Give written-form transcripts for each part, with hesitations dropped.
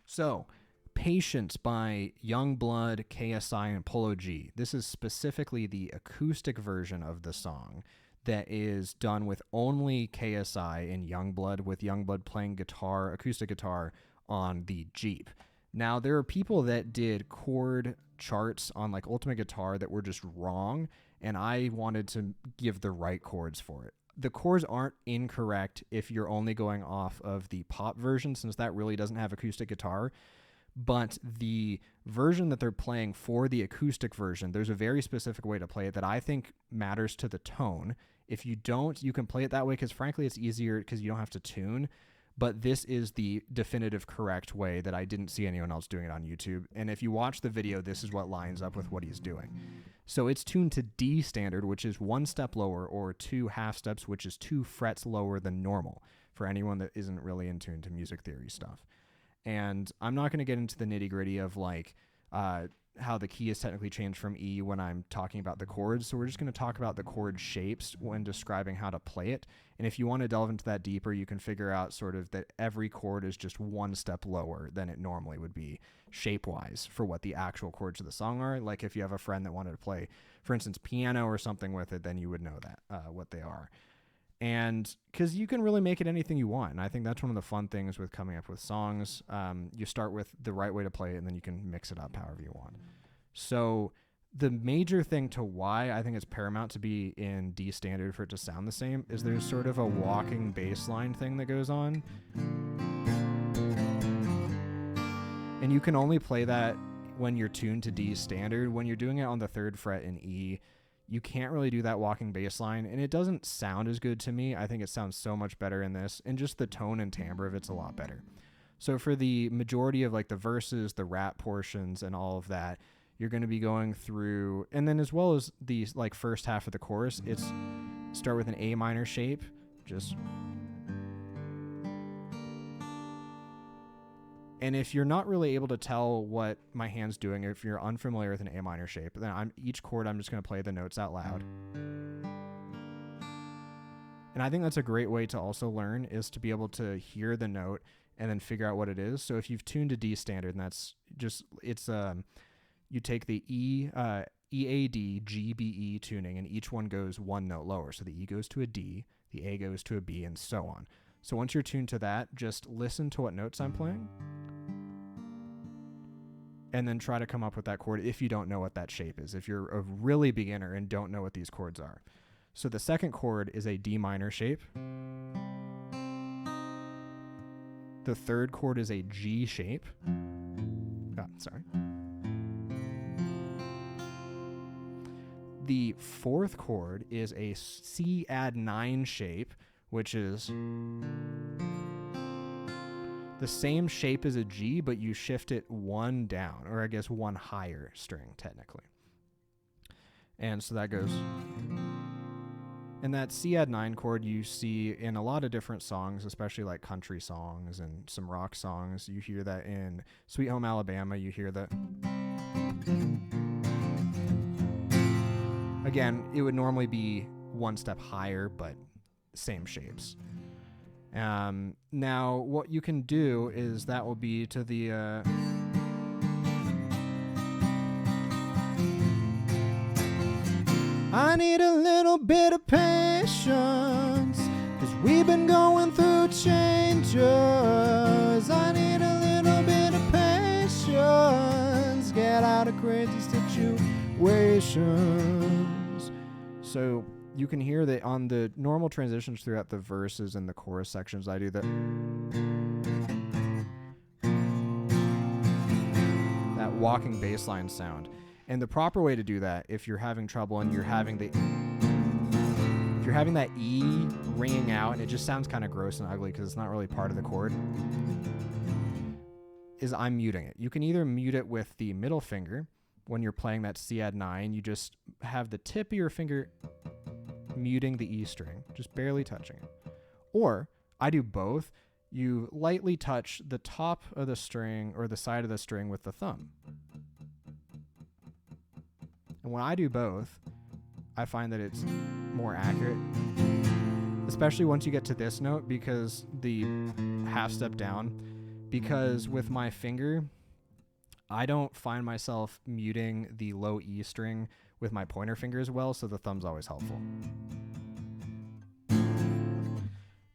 So, Patience by YUNGBLUD KSI and Polo G. This is specifically the acoustic version of the song that is done with only KSI and YUNGBLUD, with YUNGBLUD playing guitar, acoustic guitar, on the Jeep. Now, there are people that did chord charts on like Ultimate Guitar that were just wrong, and I wanted to give the right chords for it. The chords aren't incorrect if you're only going off of the pop version, since that really doesn't have acoustic guitar. But the version that they're playing for the acoustic version, there's a very specific way to play it that I think matters to the tone. If you don't, you can play it that way because, frankly, it's easier because you don't have to tune. But this is the definitive correct way that I didn't see anyone else doing it on YouTube. And if you watch the video, this is what lines up with what he's doing. So it's tuned to D standard, which is 1 step lower, or 2 half steps, which is 2 frets lower than normal, for anyone that isn't really in tune to music theory stuff. And I'm not going to get into the nitty gritty of like how the key is technically changed from E when I'm talking about the chords. So we're just going to talk about the chord shapes when describing how to play it. And if you want to delve into that deeper, you can figure out sort of that every chord is just 1 step lower than it normally would be shape-wise for what the actual chords of the song are. Like if you have a friend that wanted to play, for instance, piano or something with it, then you would know that, what they are. And because you can really make it anything you want. And I think that's one of the fun things with coming up with songs. You start with the right way to play it, and then you can mix it up however you want. So the major thing to why I think it's paramount to be in D standard for it to sound the same is there's sort of a walking bass line thing that goes on. And you can only play that when you're tuned to D standard. When you're doing it on the 3rd fret in E, you can't really do that walking bass line, and it doesn't sound as good to me. I think it sounds so much better in this, and just the tone and timbre of it's a lot better. So for the majority of like the verses, the rap portions, and all of that, you're going to be going through, and then as well as the like first half of the chorus, it's start with an A minor shape, just. And if you're not really able to tell what my hand's doing, or if you're unfamiliar with an A minor shape, then each chord I'm just going to play the notes out loud. And I think that's a great way to also learn, is to be able to hear the note and then figure out what it is. So if you've tuned to D standard, and that's just, it's you take the E, EAD, GBE tuning, and each one goes 1 note lower. So the E goes to a D, the A goes to a B, and so on. So once you're tuned to that, just listen to what notes I'm playing, and then try to come up with that chord if you don't know what that shape is, if you're a really beginner and don't know what these chords are. So the second chord is a D minor shape. The third chord is a G shape. Sorry. The fourth chord is a Cadd9 shape, which is the same shape as a G, but you shift it 1 down, or I guess 1 higher string, technically. And so that goes. And that Cadd9 chord you see in a lot of different songs, especially like country songs and some rock songs. You hear that in Sweet Home Alabama. You hear that. Again, it would normally be 1 step higher, but same shapes. Now, what you can do is that will be to the I need a little bit of patience, 'cause we've been going through changes. I need a little bit of patience, get out of crazy situations. So you can hear that on the normal transitions throughout the verses and the chorus sections, I do that walking bass line sound. And the proper way to do that, if you're having trouble and you're having that E ringing out and it just sounds kind of gross and ugly because it's not really part of the chord, is I'm muting it. You can either mute it with the middle finger when you're playing that Cadd9. You just have the tip of your finger muting the E string, just barely touching it. Or I do both. You lightly touch the top of the string or the side of the string with the thumb. And when I do both, I find that it's more accurate, especially once you get to this note, because the half step down, because with my finger, I don't find myself muting the low E string with my pointer finger as well, so the thumb's always helpful.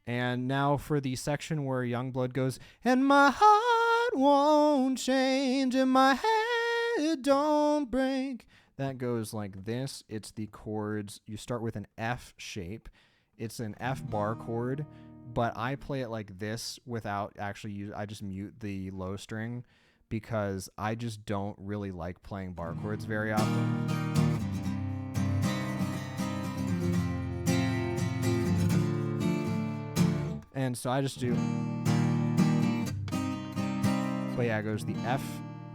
And now for the section where Youngblood goes, and my heart won't change and my head don't break. That goes like this. It's the chords. You start with an F shape. It's an F bar chord, but I play it like this without actually I just mute the low string because I just don't really like playing bar chords very often. And so I just do. But yeah, it goes the F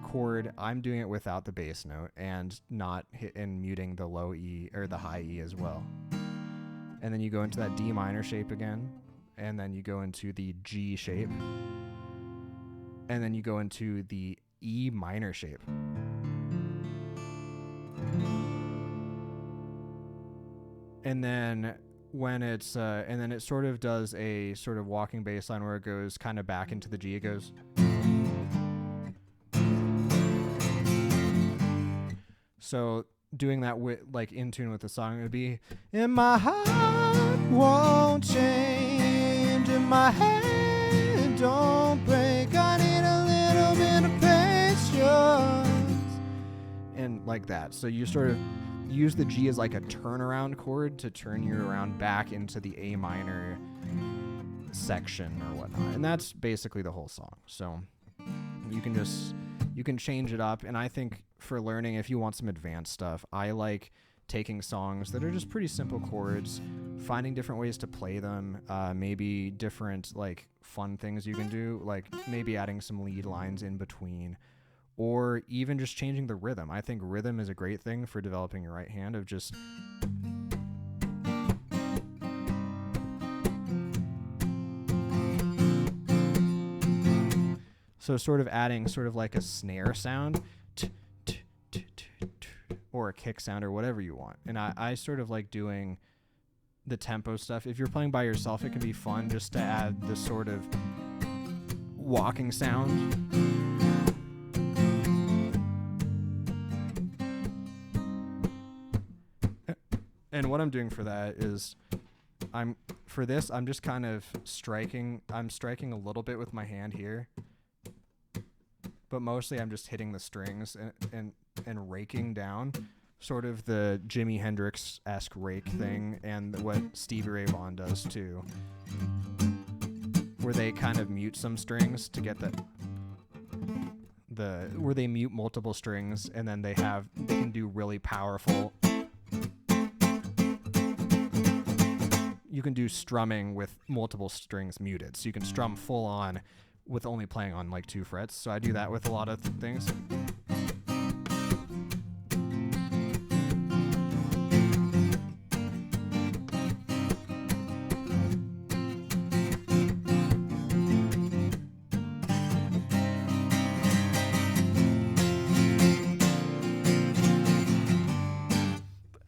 chord. I'm doing it without the bass note and not muting the low E or the high E as well. And then you go into that D minor shape again, and then you go into the G shape, and then you go into the E minor shape. And then when it's and then it sort of does a sort of walking bass line where it goes kind of back into the G. It goes. So doing that with like in tune with the song, it would be, and my heart won't change and my head don't break. I need a little bit of patience. And like that. So you sort of use the G as like a turnaround chord to turn you around back into the A minor section or whatnot. And that's basically the whole song. So you can change it up. And I think for learning, if you want some advanced stuff, I like taking songs that are just pretty simple chords, finding different ways to play them, maybe different like fun things you can do, like maybe adding some lead lines in between, or even just changing the rhythm. I think rhythm is a great thing for developing your right hand, of just so sort of adding sort of like a snare sound or a kick sound or whatever you want. And I sort of like doing the tempo stuff. If you're playing by yourself, it can be fun just to add this sort of walking sound. And what I'm doing for that is I'm just kind of striking. I'm striking a little bit with my hand here, but mostly I'm just hitting the strings and raking down, sort of the Jimi Hendrix-esque rake thing, and what Stevie Ray Vaughan does too, where they kind of mute some strings to get where they mute multiple strings, and then they can do really powerful. You can do strumming with multiple strings muted, so you can strum full on with only playing on like 2 frets. So I do that with a lot of things.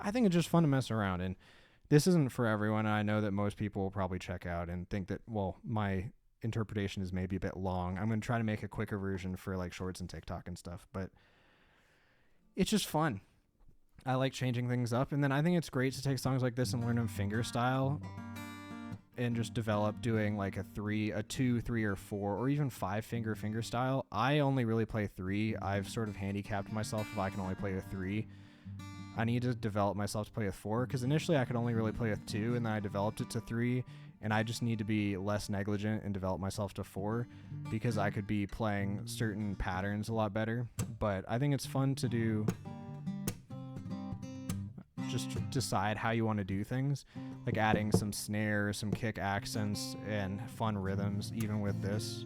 I think it's just fun to mess around, and this isn't for everyone. I know that most people will probably check out and think that, well, my interpretation is maybe a bit long. I'm going to try to make a quicker version for like shorts and TikTok and stuff, but it's just fun. I like changing things up. And then I think it's great to take songs like this and learn them finger style and just develop doing like a 2, 3, or 4, or even 5 finger style. I only really play 3. I've sort of handicapped myself if I can only play a 3. I need to develop myself to play with 4, because initially I could only really play with 2, and then I developed it to 3, and I just need to be less negligent and develop myself to 4, because I could be playing certain patterns a lot better. But I think it's fun to do, just decide how you want to do things, like adding some snare, some kick accents, and fun rhythms, even with this.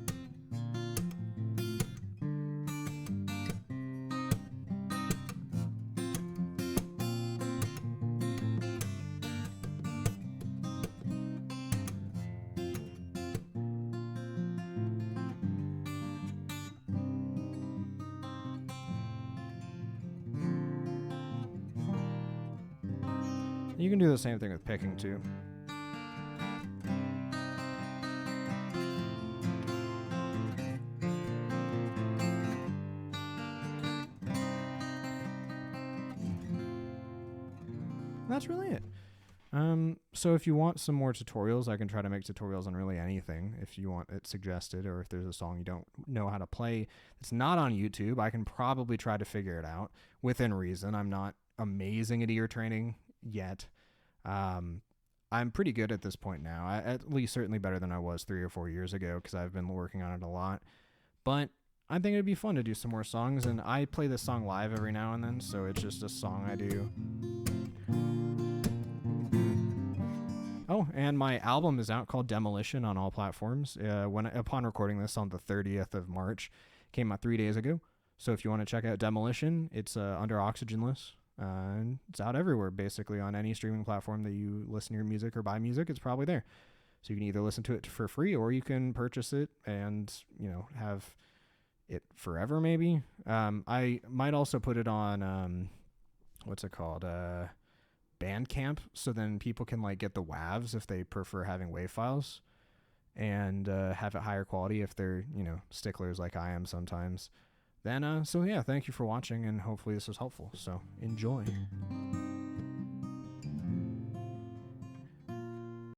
You can do the same thing with picking too. that's really it. So if you want some more tutorials, I can try to make tutorials on really anything if you want it suggested, or if there's a song you don't know how to play it's not on YouTube, I can probably try to figure it out within reason. I'm not amazing at ear training yet. I'm pretty good at this point now, at least certainly better than I was 3 or 4 years ago, because I've been working on it a lot. But I think it'd be fun to do some more songs, and I play this song live every now and then, so it's just a song I do. Oh, and my album is out called Demolition on all platforms. Upon recording this on the 30th of March, came out 3 days ago. So if you want to check out Demolition, it's under Oxygenless. And it's out everywhere, basically, on any streaming platform that you listen to your music or buy music. It's probably there. So you can either listen to it for free, or you can purchase it and, have it forever, maybe. I might also put it on, what's it called? Bandcamp, so then people can get the WAVs if they prefer having WAV files, and have it higher quality if they're sticklers like I am sometimes. Then so yeah, thank you for watching, and hopefully this was helpful. So enjoy.